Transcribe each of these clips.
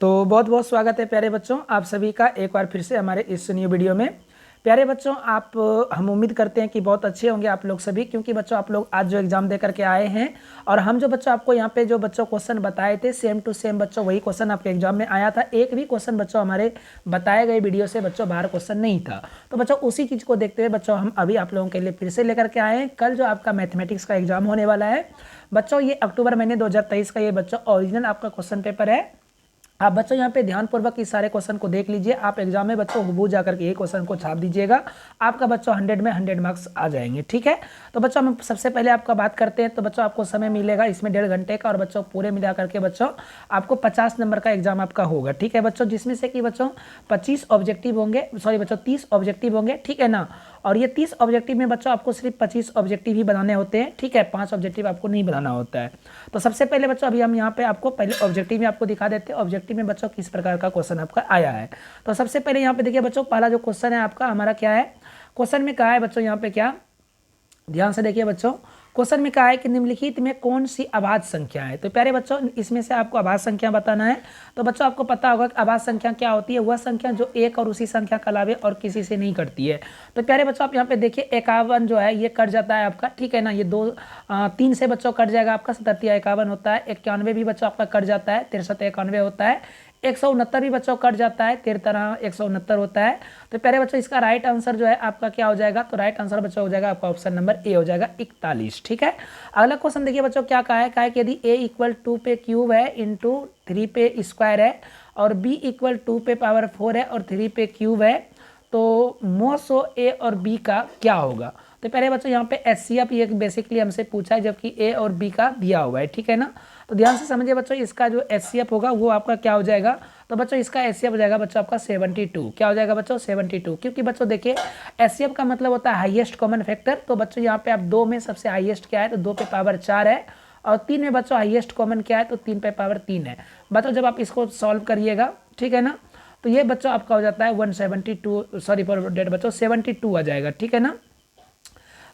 तो बहुत बहुत स्वागत है प्यारे बच्चों आप सभी का एक बार फिर से हमारे इस न्यू वीडियो में। प्यारे बच्चों आप हम उम्मीद करते हैं कि बहुत अच्छे होंगे आप लोग सभी, क्योंकि बच्चों आप लोग आज जो एग्जाम दे करके आए हैं और हम जो बच्चों आपको यहाँ पे जो बच्चों क्वेश्चन बताए थे सेम टू सेम बच्चों वही क्वेश्चन आपके एग्जाम में आया था। एक भी क्वेश्चन बच्चों हमारे बताए गए वीडियो से बच्चों बाहर क्वेश्चन नहीं था। तो बच्चों उसी चीज़ को देखते हुए बच्चों हम अभी आप लोगों के लिए फिर से लेकर के आए हैं। कल जो आपका मैथमेटिक्स का एग्जाम होने वाला है बच्चों, ये अक्टूबर महीने 2023 का ये बच्चों ओरिजिनल आपका क्वेश्चन पेपर है। आप बच्चों यहाँ पे ध्यानपूर्वक इस सारे क्वेश्चन को देख लीजिए। आप एग्जाम में बच्चों हुबहू जाकर के ये क्वेश्चन को छाप दीजिएगा, आपका बच्चों 100 में 100 मार्क्स आ जाएंगे। ठीक है, तो बच्चों हम सबसे पहले आपका बात करते हैं। तो बच्चों आपको समय मिलेगा इसमें 1.5 घंटे का और बच्चों पूरे मिला करके बच्चों आपको 50 नंबर का एग्जाम आपका होगा। ठीक है बच्चों, जिसमें से कि बच्चों 25 ऑब्जेक्टिव होंगे, सॉरी बच्चों 30 ऑब्जेक्टिव होंगे। ठीक है ना, और ये 30 ऑब्जेक्टिव में बच्चों आपको सिर्फ 25 ऑब्जेक्टिव ही बनाने होते हैं। ठीक है, 5 ऑब्जेक्टिव आपको नहीं बनाना होता है। तो सबसे पहले बच्चों अभी हम यहाँ पे आपको पहले ऑब्जेक्टिव में आपको दिखा देते हैं ऑब्जेक्टिव में बच्चों किस प्रकार का क्वेश्चन आपका आया है। तो सबसे पहले यहाँ पे देखिए बच्चों, पहला जो क्वेश्चन है आपका हमारा क्या है। क्वेश्चन में कहा है बच्चों, यहाँ पे क्या, ध्यान से देखिए बच्चों, क्वेश्चन में कहा है कि निम्नलिखित में कौन सी अभाज्य संख्या है। तो प्यारे बच्चों इसमें से आपको अभाज्य संख्या बताना है। तो बच्चों आपको पता होगा कि अभाज्य संख्या क्या होती है, वह संख्या जो एक और उसी संख्या के अलावा और किसी से नहीं कटती है। तो प्यारे बच्चों आप यहाँ पे देखिए 51 जो है ये कट जाता है आपका। ठीक है ना, ये 3 से बच्चों कट जाएगा आपका, 77 51 होता है। 91 भी बच्चों आपका कट जाता है, 63 91 होता है। 169 भी बच्चों कट जाता है, 13 169 होता है। तो प्यारे बच्चों इसका राइट आंसर जो है आपका क्या हो जाएगा, तो राइट आंसर बच्चों हो जाएगा आपका ऑप्शन नंबर ए हो जाएगा 41। ठीक है, अगला क्वेश्चन देखिए बच्चों क्या कहा है कि यदि a इक्वल 2 पे क्यूब है इंटू 3 पे स्क्वायर है और b इक्वल 2 पे पावर 4 है और 3 पे क्यूब है, तो मोसो a और b का क्या होगा। तो पहले बच्चों यहाँ पे एचसीएफ ये बेसिकली हमसे पूछा है, जबकि ए और बी का दिया हुआ है। ठीक है ना, तो ध्यान से समझिए बच्चों, इसका जो एचसीएफ होगा वो आपका क्या हो जाएगा। तो बच्चों इसका एचसीएफ हो जाएगा बच्चों आपका 72। क्या हो जाएगा बच्चों 72, क्योंकि बच्चों देखिए एचसीएफ का मतलब होता है हाईएस्ट कॉमन फैक्टर। तो बच्चों यहाँ पे आप 2 में सबसे हाईएस्ट क्या है, तो 2 पे पावर 4 है और 3 में बच्चों हाईएस्ट कॉमन क्या है, तो 3 पे पावर 3 है। बच्चों जब आप इसको सॉल्व करिएगा, ठीक है ना, तो ये बच्चों आपका हो जाता है 172, सॉरी फॉर डेट बच्चों 72 आ जाएगा। ठीक है ना,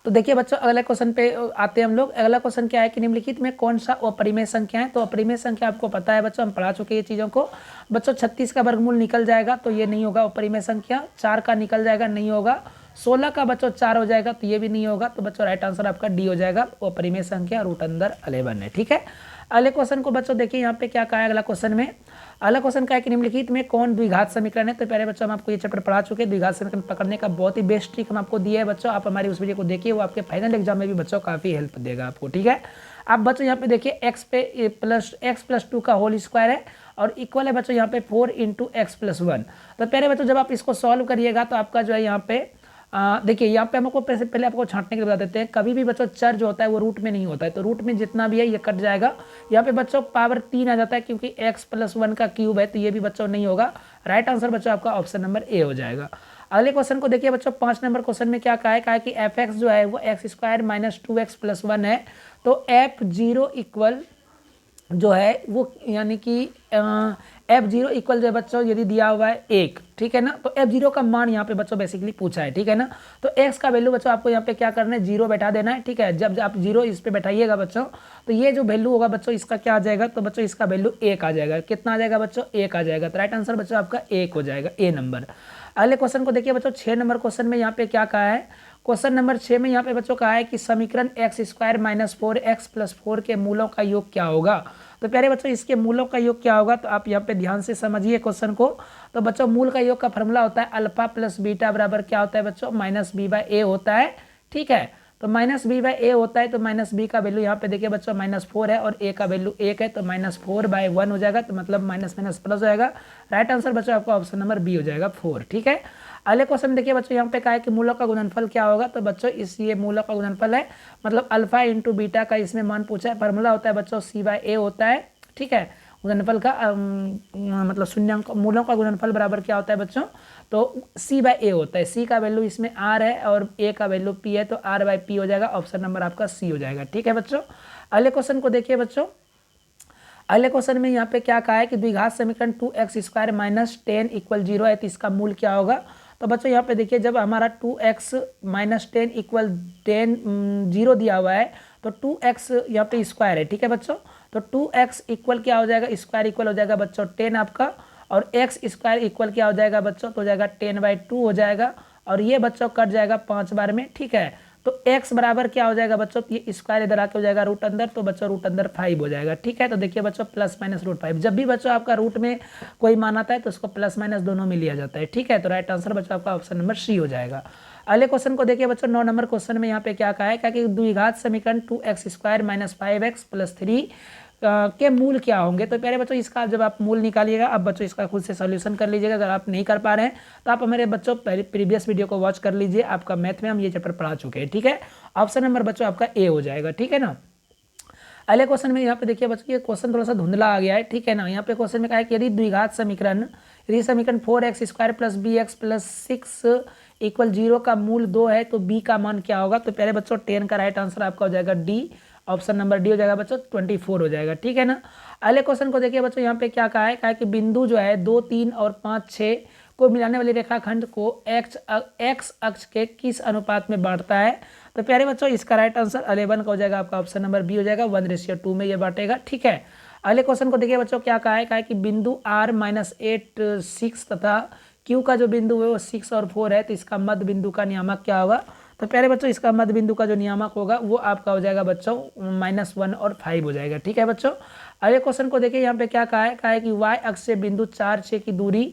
तो देखिए बच्चों अगले क्वेश्चन पे आते हैं हम लोग। अगला क्वेश्चन क्या है कि निम्नलिखित में कौन सा अपरिमेय संख्या है। तो अपरिमेय संख्या आपको पता है बच्चों, हम पढ़ा चुके हैं ये चीज़ों को। बच्चों 36 का वर्गमूल निकल जाएगा तो ये नहीं होगा अपरिमेय संख्या। 4 का निकल जाएगा, नहीं होगा। 16 का बच्चों 4 हो जाएगा तो ये भी नहीं होगा। तो बच्चों राइट आंसर आपका डी हो जाएगा, अपरिमेय संख्या रूट अंदर 11 है। ठीक है, अगले क्वेश्चन को बच्चों देखिए यहाँ पे क्या कहा है। अगला क्वेश्चन में अगला क्वेश्चन क्या है कि निम्नलिखित में कौन द्विघात समीकरण है। तो पहले बच्चों हम आपको ये चैप्टर पढ़ा चुके हैं। द्विघात समीकरण पकड़ने का बहुत ही बेस्ट ट्रिक हम आपको दिया है बच्चों, आप हमारी उस वीडियो को देखिए, वो आपके फाइनल एग्जाम में भी बच्चों काफी हेल्प देगा आपको। ठीक है, आप बच्चों यहाँ पे देखिए x प्लस 2 का होल स्क्वायर है और इक्वल है बच्चों यहाँ पे 4 इंटू एक्स प्लस 1। तो पहले बच्चों जब आप इसको सॉल्व करिएगा तो आपका जो है यहाँ पे देखिए यहाँ पे हमको पहले आपको छांटने के लिए बता देते हैं। कभी भी बच्चों चर जो होता है वो रूट में नहीं होता है, तो रूट में जितना भी है ये कट जाएगा। यहाँ पे बच्चों पावर 3 आ जाता है, क्योंकि x प्लस 1 का क्यूब है, तो ये भी बच्चों नहीं होगा। राइट आंसर बच्चों आपका ऑप्शन नंबर ए हो जाएगा। अगले क्वेश्चन को देखिए बच्चों, 5 नंबर क्वेश्चन में क्या कहा है कि एफ एक्स जो है वो x square minus 2x plus 1 है। तो एफ जीरो इक्वल जो है वो यानी कि एफ जीरो इक्वल जो है बच्चों यदि दिया हुआ है 1, ठीक है ना, तो एफ जीरो का मान यहाँ पे बच्चों बेसिकली पूछा है। ठीक है ना, तो एक्स का वैल्यू बच्चों आपको यहाँ पे क्या करना है, 0 बैठा देना है। ठीक है, जब आप 0 इस पे बैठाइएगा बच्चों तो ये जो वैल्यू होगा बच्चों इसका क्या आ जाएगा, तो बच्चों इसका वैल्यू 1 आ जाएगा। कितना आ जाएगा बच्चों, 1 आ जाएगा। तो राइट आंसर बच्चों आपका 1 हो जाएगा, ए नंबर। अगले क्वेश्चन को देखिए बच्चों, 6 नंबर क्वेश्चन में यहाँ पे क्या कहा है। क्वेश्चन नंबर 6 में यहाँ पे बच्चों कहा है कि समीकरण x square minus 4x plus 4 के मूलों का योग क्या होगा। तो प्यारे बच्चों इसके मूलों का योग क्या होगा, तो आप यहाँ पे ध्यान से समझिए क्वेश्चन को। तो बच्चों मूल का योग का फॉर्मूला होता है अल्फा प्लस बीटा बराबर क्या होता है बच्चों, माइनस बी बाय ए होता है। ठीक है, तो माइनस बी बाय ए होता है, तो माइनस बी का वैल्यू यहाँ पे देखिए बच्चों -4 है और ए का वैल्यू 1 है, तो -4/1 हो जाएगा। तो मतलब माइनस माइनस प्लस हो जाएगा। राइट आंसर बच्चों आपका ऑप्शन नंबर बी हो जाएगा 4। ठीक है, अगले क्वेश्चन देखिए बच्चों, यहाँ पे कहा है कि मूलों का गुणनफल क्या होगा। तो बच्चों इस ये मूलों का गुणनफल है, मतलब अल्फा इंटू बीटा का इसमें मान पूछा है। फॉर्मूला होता है बच्चों c/a होता है। ठीक है, गुणनफल का मतलब शून्यांक मूलों का गुणनफल बराबर क्या होता है बच्चों, तो c/a होता है। c का वैल्यू इसमें r है और a का वैल्यू p है, तो r/p हो जाएगा। ऑप्शन नंबर आपका c हो जाएगा। ठीक है बच्चों, अगले क्वेश्चन को देखिए बच्चों। अगले क्वेश्चन में यहाँ पे क्या कहा है कि द्विघात समीकरण 2x स्क्वायर माइनस 10 इक्वल 0 है, तो इसका मूल क्या होगा। तो बच्चों यहाँ पे देखिए जब हमारा 2x माइनस 10 इक्वल 10 0 दिया हुआ है तो 2x यहाँ पे स्क्वायर है, ठीक है बच्चों। तो 2x इक्वल क्या हो जाएगा, स्क्वायर इक्वल हो जाएगा बच्चों 10 आपका, और x स्क्वायर इक्वल क्या हो जाएगा बच्चों, तो हो जाएगा 10/2 हो जाएगा, और ये बच्चों कट जाएगा 5 बार में, ठीक है। तो x बराबर क्या हो जाएगा बच्चों, ये स्क्वायर इधर आके हो जाएगा रूट अंदर, तो बच्चों रूट अंदर 5 हो जाएगा, ठीक है। तो देखिए बच्चों प्लस माइनस रूट 5, जब भी बच्चों आपका रूट में कोई मान आता है तो उसको प्लस माइनस दोनों में लिया जाता है, ठीक है। तो राइट आंसर बच्चों आपका ऑप्शन नंबर सी हो जाएगा। अगले क्वेश्चन को देखिए बच्चों 9 नंबर क्वेश्चन में यहाँ पे क्या कहा है, क्या कि द्विघात समीकरण 2x square minus 5x plus 3 के मूल क्या होंगे। तो प्यारे बच्चों इसका जब आप मूल निकालिएगा, अब बच्चों इसका खुद से सॉल्यूशन कर लीजिएगा। अगर आप नहीं कर पा रहे हैं तो आप हमारे बच्चों प्रीवियस वीडियो को वॉच कर लीजिए, आपका मैथ में हम ये चैप्टर पढ़ा चुके हैं, ठीक है। ऑप्शन नंबर बच्चों आपका ए हो जाएगा, ठीक है ना। अगले क्वेश्चन में यहाँ पे देखिए बच्चों ये क्वेश्चन थोड़ा सा धुंधला आ गया है, ठीक है ना। यहाँ पे क्वेश्चन में कहा है कि यदि द्विघात समीकरण 4x square plus bx plus 6 equal 0 का मूल 2 है तो b का मान क्या होगा। तो प्यारे बच्चों 10 का राइट आंसर आपका हो जाएगा डी, ऑप्शन नंबर डी हो जाएगा बच्चों 24 हो जाएगा, ठीक है ना। अगले क्वेश्चन को देखिए बच्चों यहाँ पे क्या कहा है, कि बिंदु जो है 2, 3 और 5, 6 को मिलाने वाली रेखाखंड को एक्स अक्ष के किस अनुपात में बांटता है। तो प्यारे बच्चों इसका राइट आंसर 11 का हो जाएगा, आपका ऑप्शन नंबर बी हो जाएगा, 1:2 में ये बांटेगा, ठीक है। अगले क्वेश्चन को देखिए बच्चों क्या कहा है, कि बिंदु r -8 6 तथा q का जो बिंदु है वो 6 और 4 है, तो इसका मध्य बिंदु का नियामक क्या होगा। तो प्यारे बच्चों इसका मध्य बिंदु का जो नियामक होगा वो आपका हो जाएगा बच्चों -1 और 5 हो जाएगा, ठीक है बच्चों। अगले क्वेश्चन को देखिए यहाँ पे क्या कहा है, कि y अक्ष से बिंदु 4, 6 की दूरी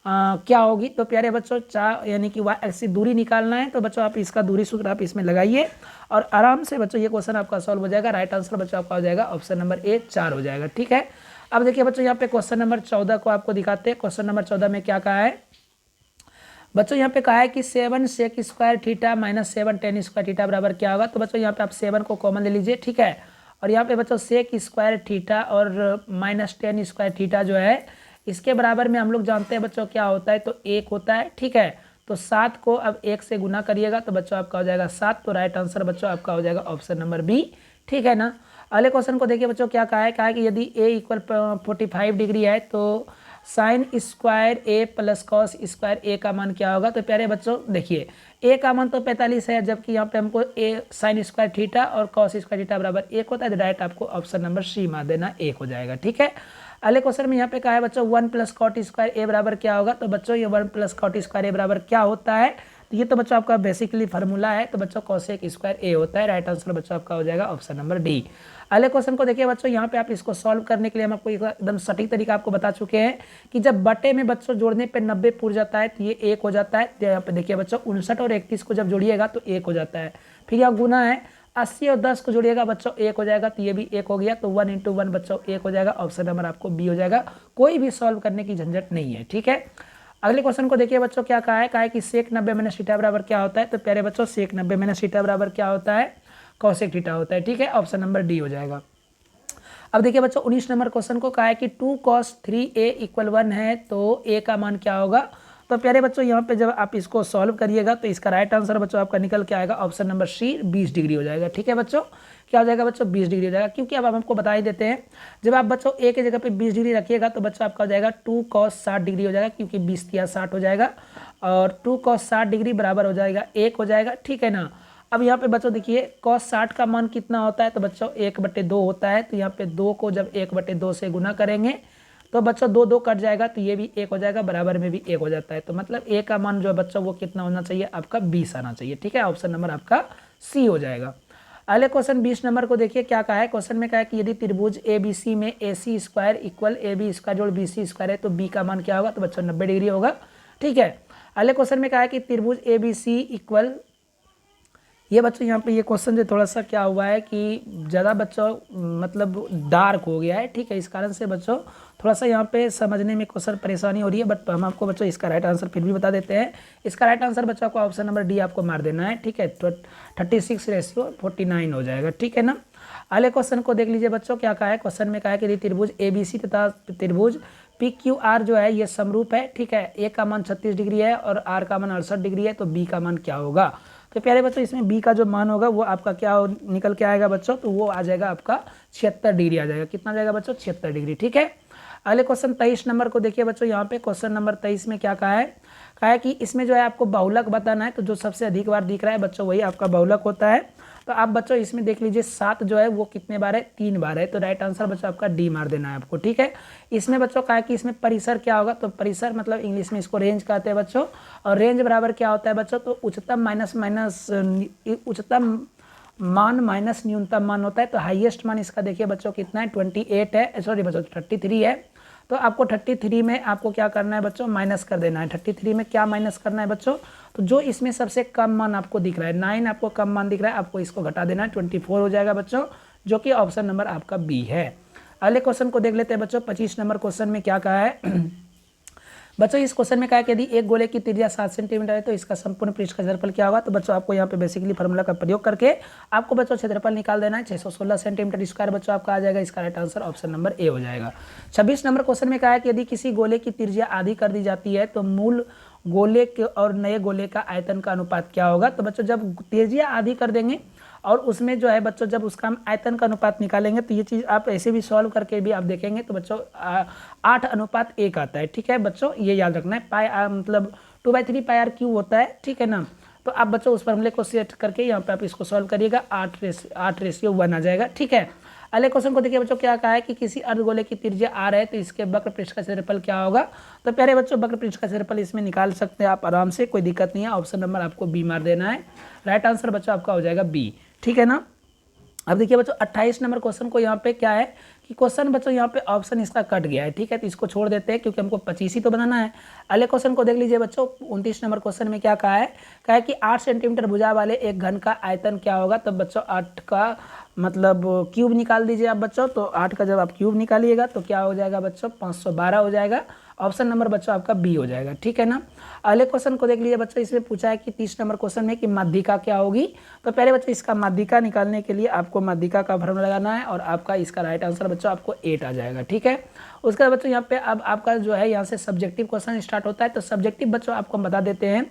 क्या होगी। तो प्यारे बच्चों 4 यानी कि y अक्ष से दूरी निकालना है, तो बच्चों आप इसका दूरी सूत्र आप इसमें लगाइए और आराम से बच्चों ये क्वेश्चन आपका सॉल्व हो जाएगा। राइट आंसर बच्चों आपका हो जाएगा ऑप्शन नंबर ए 4 हो जाएगा, ठीक है। अब देखिए बच्चों यहाँ पे क्वेश्चन नंबर 14 को आपको दिखाते हैं। क्वेश्चन नंबर 14 में क्या कहा है बच्चों, यहाँ पे कहा है कि 7 sec square theta minus 7 ten square theta बराबर क्या होगा। तो बच्चों यहाँ पे आप 7 को कॉमन ले लीजिए, ठीक है। और यहाँ पे बच्चों सेक स्क्वायर थीटा और -10 स्क्वायर थीटा जो है इसके बराबर में हम लोग जानते हैं बच्चों क्या होता है, तो 1 होता है, ठीक है। तो 7 को अब 1 से गुना करिएगा तो बच्चों आपका हो जाएगा 7, तो राइट आंसर बच्चों आपका हो जाएगा ऑप्शन नंबर बी, ठीक है ना। अगले क्वेश्चन को देखिए बच्चों क्या कहा है, कि यदि a इक्वल 45 डिग्री है तो sine square a plus cos square a का मान क्या होगा। तो प्यारे बच्चों देखिए a का मान तो 45 है, जबकि यहाँ पे हमको a साइन स्क्वायर थीटा और कॉस स्क्वायर थीटा बराबर 1 होता है, तो डायरेक्ट आपको ऑप्शन नंबर सी मार देना 1 हो जाएगा, ठीक है। अगले क्वेश्चन में यहाँ पे कहा है बच्चों 1 प्लस कॉट स्क्वायर a बराबर क्या होगा। तो बच्चों ये 1 प्लस कॉट स्क्वायर a बराबर क्या होता है, तो ये तो बच्चों आपका बेसिकली फार्मूला है, तो बच्चों कॉसेक स्क्वायर a होता है। राइट आंसर बच्चों आपका हो जाएगा ऑप्शन नंबर डी। अगले क्वेश्चन को देखिए बच्चों, यहाँ पे आप इसको सॉल्व करने के लिए हम आपको एकदम सटीक तरीका आपको बता चुके हैं कि जब बटे में बच्चों जोड़ने पे 90 पूर जाता है तो ये 1 हो जाता है। तो यहाँ पे देखिए बच्चों 59 और 31 को जब जोड़िएगा तो 1 हो जाता है। फिर यहाँ गुना है 80 और 10 को जोड़िएगा बच्चों 1 हो जाएगा, तो ये भी 1 हो गया, तो 1 × 1 बच्चों 1 हो जाएगा। ऑप्शन नंबर आपको बी हो जाएगा, कोई भी सॉल्व करने की झंझट नहीं है, ठीक है। अगले क्वेश्चन को देखिए बच्चों क्या कहा है, कि सेक 90 माइनस थीटा बराबर क्या होता है। तो प्यारे बच्चों सेक 90 माइनस थीटा बराबर क्या होता है, कॉसेक थीटा होता है, ठीक है। ऑप्शन नंबर डी हो जाएगा। अब देखिए बच्चों 19 नंबर क्वेश्चन को कहा है कि 2 cos 3a = 1 है, तो a का मान क्या होगा। तो प्यारे बच्चों यहाँ पे जब आप इसको सॉल्व करिएगा तो इसका राइट आंसर बच्चों आपका निकल के आएगा ऑप्शन नंबर सी 20 डिग्री हो जाएगा, ठीक है बच्चों। क्या हो जाएगा बच्चों 20 डिग्री हो जाएगा, क्योंकि अब हम आपको बता ही देते हैं जब आप बच्चों a के जगह पे 20 डिग्री रखिएगा तो बच्चों आपका हो जाएगा 2 cos 60 डिग्री हो जाएगा, क्योंकि 20 × 60 हो जाएगा, और 2 cos 60 डिग्री बराबर हो जाएगा 1 हो जाएगा, ठीक है ना। अब यहाँ पे बच्चों देखिए cos 60 का मान कितना होता है, तो बच्चों 1/2 होता है, तो यहाँ पे 2 को जब 1/2 से गुना करेंगे तो बच्चों 2 कट जाएगा, तो ये भी 1 हो जाएगा, बराबर में भी 1 हो जाता है। तो मतलब a का मान जो है बच्चों वो कितना होना चाहिए, आपका 20 आना चाहिए, ठीक है। ऑप्शन नंबर आपका सी हो जाएगा। अगले क्वेश्चन 20 नंबर को देखिए क्या कहा है। क्वेश्चन में कहा है कि यदि त्रिभुज ABC में AC square equal AB square जोड़ BC स्क्वायर है तो B का मान क्या होगा। तो बच्चों 90 डिग्री होगा, ठीक है। अगले क्वेश्चन में कहा है कि त्रिभुज ABC इक्वल, ये बच्चों यहाँ पे ये क्वेश्चन जो थोड़ा सा क्या हुआ है कि ज़्यादा बच्चों मतलब डार्क हो गया है, ठीक है। इस कारण से बच्चों थोड़ा सा यहाँ पे समझने में क्वेश्चन परेशानी हो रही है, बट हम आपको बच्चों इसका राइट आंसर फिर भी बता देते हैं। इसका राइट आंसर बच्चों आपको ऑप्शन नंबर डी आपको मार देना है, ठीक है। 36:49 हो जाएगा, ठीक है ना। अगले क्वेश्चन को देख लीजिए बच्चों क्या कहा है। क्वेश्चन में कहा है कि त्रिभुज ABC तथा त्रिभुज PQR जो है ये समरूप है, ठीक है। A का मान 36 डिग्री है और R का मान 68 डिग्री है, तो B का मान क्या होगा। तो प्यारे बच्चों इसमें B का जो मान होगा वो आपका क्या निकल के आएगा बच्चों, तो वो आ जाएगा आपका 76 डिग्री आ जाएगा। कितना आ जाएगा बच्चों 76 डिग्री, ठीक है। अगले क्वेश्चन 23 नंबर को देखिए बच्चों, यहाँ पे क्वेश्चन नंबर 23 में क्या कहा है कि इसमें जो है आपको बहुलक बताना है। तो जो सबसे अधिक बार दिख रहा है बच्चों वही आपका बहुलक होता है। तो आप बच्चों इसमें देख लीजिए 7 जो है वो कितने बार है, 3 बार है। तो राइट आंसर बच्चों आपका डी मार देना है आपको, ठीक है। इसमें बच्चों कहा है कि इसमें परिसर क्या होगा, तो परिसर मतलब इंग्लिश में इसको रेंज कहते हैं बच्चों। और रेंज बराबर क्या होता है बच्चों, तो उच्चतम उच्चतम मान माइनस न्यूनतम मान होता है। तो हाईएस्ट मान इसका देखिए बच्चों कितना है, 28 है, सॉरी बच्चों 33 है। तो आपको 33 में आपको क्या करना है बच्चों, माइनस कर देना है। 33 में क्या माइनस करना है बच्चों, तो जो इसमें सबसे कम मान आपको दिख रहा है 9 आपको कम मान दिख रहा है, आपको इसको घटा देना है, 24 हो जाएगा बच्चों, जो कि ऑप्शन नंबर आपका बी है। अगले क्वेश्चन को देख लेते हैं बच्चों। 25 नंबर क्वेश्चन में क्या कहा है बच्चों, इस क्वेश्चन में कहा है कि यदि एक गोले की त्रिज्या 7 सेंटीमीटर है तो इसका संपूर्ण पृष्ठ का क्षेत्रफल क्या होगा। तो बच्चों आपको यहाँ पे बेसिकली फार्मूला का प्रयोग करके आपको बच्चों क्षेत्रफल निकाल देना है। 616 सेंटीमीटर स्क्वायर बच्चों आपका आ जाएगा। इसका right answer option number A हो जाएगा। 26 नंबर क्वेश्चन में कहा है कि यदि किसी गोले की त्रिज्या आधी कर दी जाती है तो मूल गोले के और नए गोले का आयतन का अनुपात क्या होगा। तो बच्चों जब त्रिज्या आधी कर देंगे और उसमें जो है बच्चों जब उसका हम आयतन का अनुपात निकालेंगे तो ये चीज़ आप ऐसे भी सॉल्व करके भी आप देखेंगे तो बच्चों 8:1 आता है, ठीक है बच्चों, ये याद रखना है। पाई मतलब 2/3 पाई आर क्यूब होता है, ठीक है ना। तो आप बच्चों उस फॉर्मूले को सेट करके यहाँ पे आप इसको सॉल्व करिएगा, 8:1 आ जाएगा, ठीक है। अगले क्वेश्चन को देखिए बच्चों, क्या कहा है कि किसी अर्धगोले की त्रिज्या r है तो इसके वक्र पृष्ठ का क्षेत्रफल क्या होगा। तो प्यारे बच्चों वक्र पृष्ठ का क्षेत्रफल इसमें निकाल सकते हैं आप आराम से, कोई दिक्कत नहीं है। ऑप्शन नंबर आपको बी मार देना है। राइट आंसर बच्चों आपका हो जाएगा बी, ठीक है ना। अब देखिए बच्चों 28 नंबर क्वेश्चन को यहाँ पे क्या है कि क्वेश्चन बच्चों यहाँ पे ऑप्शन इसका कट गया है, ठीक है। तो इसको छोड़ देते हैं क्योंकि हमको 25 ही तो बनाना है। अगले क्वेश्चन को देख लीजिए बच्चों। 29 नंबर क्वेश्चन में क्या कहा है कि 8 सेंटीमीटर भुजा वाले एक घन का आयतन क्या होगा। तब बच्चों 8 का मतलब क्यूब निकाल दीजिए आप बच्चों। तो 8 का जब आप क्यूब निकालिएगा तो क्या हो जाएगा बच्चों, 512 हो जाएगा। ऑप्शन नंबर बच्चों आपका बी हो जाएगा, ठीक है ना। अगले क्वेश्चन को देख लीजिए बच्चों। इसमें पूछा है कि 30 नंबर क्वेश्चन में कि माध्यिका क्या होगी। तो पहले बच्चों इसका माध्यिका निकालने के लिए आपको माध्यिका का फॉर्मूला लगाना है और आपका इसका राइट आंसर बच्चों आपको 8 आ जाएगा, ठीक है। उसके बाद बच्चों यहाँ पे अब आपका जो है यहाँ से सब्जेक्टिव क्वेश्चन स्टार्ट होता है। तो सब्जेक्टिव बच्चों आपको हम बता देते हैं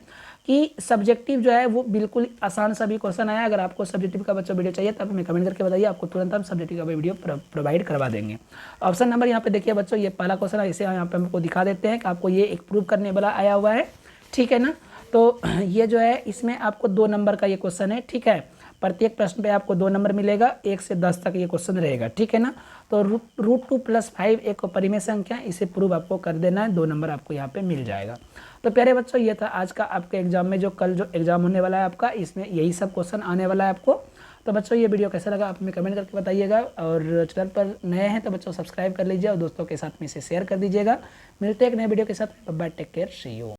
कि सब्जेक्टिव जो है वो बिल्कुल आसान सभी क्वेश्चन आया। अगर आपको सब्जेक्टिव का बच्चों वीडियो चाहिए तो आप हमें कमेंट करके बताइए, आपको तुरंत हम सब्जेक्टिव का वीडियो प्रोवाइड करवा देंगे। ऑप्शन नंबर यहाँ पे देखिए बच्चों, ये पहला क्वेश्चन है, इसे यहाँ पे हमको दिखा देते हैं कि आपको ये एक प्रूव करने वाला आया हुआ है, ठीक है ना। तो ये जो है इसमें आपको 2 नंबर का ये क्वेश्चन है, ठीक है। प्रत्येक प्रश्न पे आपको 2 नंबर मिलेगा, 1 से 10 तक ये क्वेश्चन रहेगा, ठीक है ना। तो √2 + 5 एक परिमेय संख्या, इसे प्रूव आपको कर देना है, 2 नंबर आपको यहाँ पे मिल जाएगा। तो प्यारे बच्चों ये था आज का आपके एग्जाम में, जो कल जो एग्जाम होने वाला है आपका, इसमें यही सब क्वेश्चन आने वाला है आपको। तो बच्चों ये वीडियो कैसा लगा आप हमें कमेंट करके बताइएगा, और चैनल पर नए हैं तो बच्चों सब्सक्राइब कर लीजिए और दोस्तों के साथ में इसे शेयर कर दीजिएगा। मिलते हैं एक नए वीडियो के साथ, bye, take care, see you.